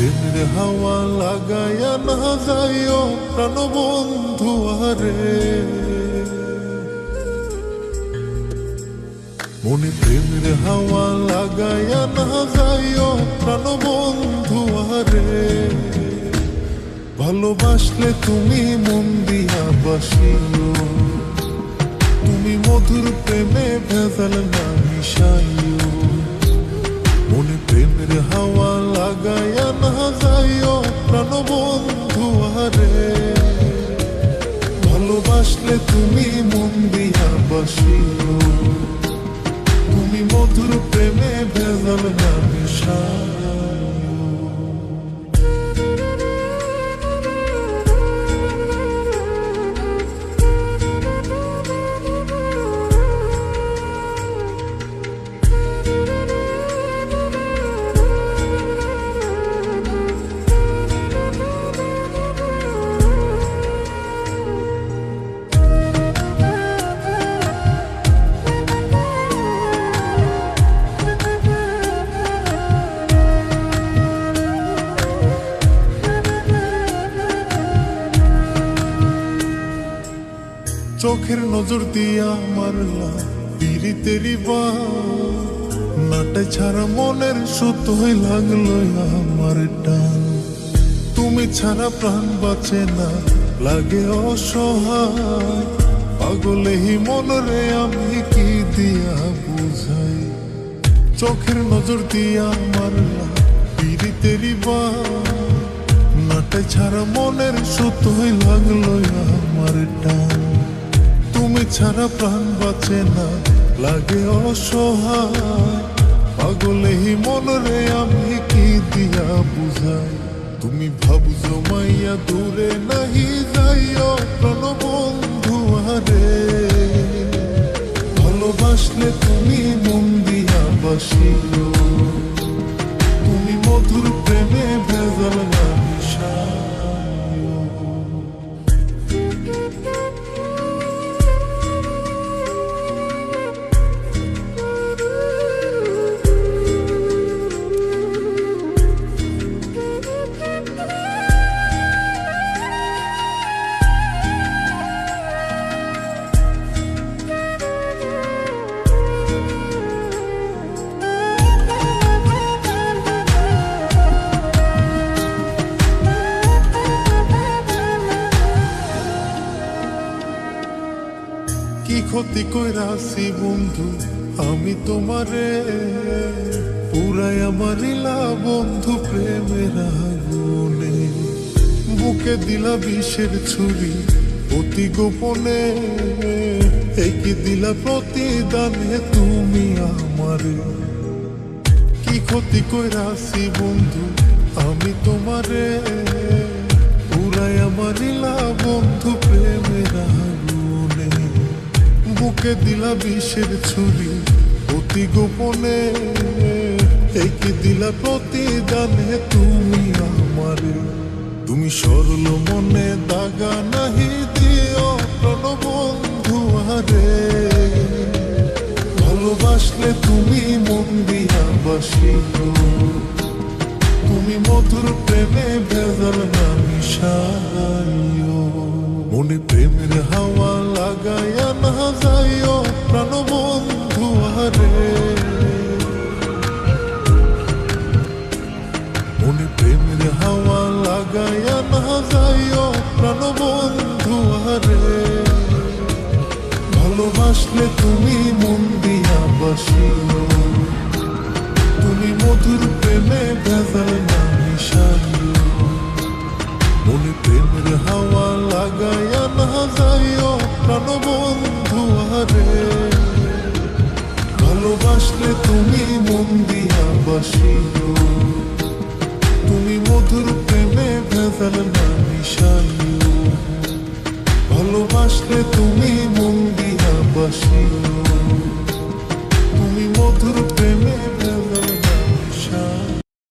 প্রেমের হাওয়া লাগাইয়া না যাইও প্রাণবন্ধু আরে, মনে প্রেমের হাওয়া লাগাইয়া না যাইও প্রাণবন্ধু আরে। ভালোবাসলে তুমি মন দিয়া বাসিও, তুমি মধুর প্রেমে ভেজাল না মিশাইও। মনে প্রেমের হাওয়া লাগাইয়া না যাইও প্রাণবন্ধু আরে, ভালোবাসলে তুমি মন দিয়া বাসিও, তুমি মধুর প্রেমে ভেজাল না মিশাইও। চোখের নজর দিয়া মারলা পিরিতেরি বা নাটে ছাড়া মনের সুতোয় লাগলো আমার টান। তুমি ছাড়া প্রাণ বাঁচে না, লাগে অসহায়, পাগলেহি মনরে আমি কি দিয়া বুঝাই। চোখের নজর দিয়া মারলা পিরিতেরি বা নাটে ছাড়া মনের সুতোয় লাগলো আমার টান। তুমি ছাড়া প্রাণ বাঁচে না, লাগে অসহায়, পাগলেহি মনরে আমি কি দিয়া বুঝাই। তুমি ভাবছো মাইয়া দূরে নাহি যাইও প্রাণবন্ধু আরে, ভালোবাসলে তুমি মন দিয়া বাসিও, তুমি মধুর প্রেমে ভেজাল না মিশাইও। কি ক্ষতি কইরাছি বন্ধু আমি তোমারে, পুরাই আমার ইলা বন্ধু প্রেমের আগুনে। বুকে দিলা বিষের ছুরি অতি গোপনে, একই দিলা প্রতিদানে তুমি আমারে। কি ক্ষতি কইরাছি বন্ধু আমি তোমারে, পুরাই আমার ইলা বন্ধু প্রেমের আগুনে। বুকে দিলা বিষের ছুরি অতি গোপনে, একই দিলা প্রতিদানে তুমি আমারে। তুমি সরল মনে দাগা নাহি দিও প্রাণবন্ধু আরে, ভালোবাসলে তুমি মন দিয়া বাসিও, তুমি মধুর প্রেমে ভেজাল না মিশাইও। মনে প্রেমের হাওয়া লাগাইয়া না যাইও প্রাণবন্ধু আরে, মনে প্রেমের হাওয়া লাগাইয়া না যাইও প্রাণবন্ধু আরে, ভালোবাসলে তুমি মন দিয়া বাসিও, তুমি মধুর প্রেমে ভেজাল না মিশাইও। মনে প্রেমের হাওয়া লাগাইয়া না যাইও প্রাণবন্ধু আরে, ভালোবাসলে তুমি মন দিয়া বাসিও, তুমি মধুর প্রেমে ভেজাল না মিশাইও। ভালোবাসলে তুমি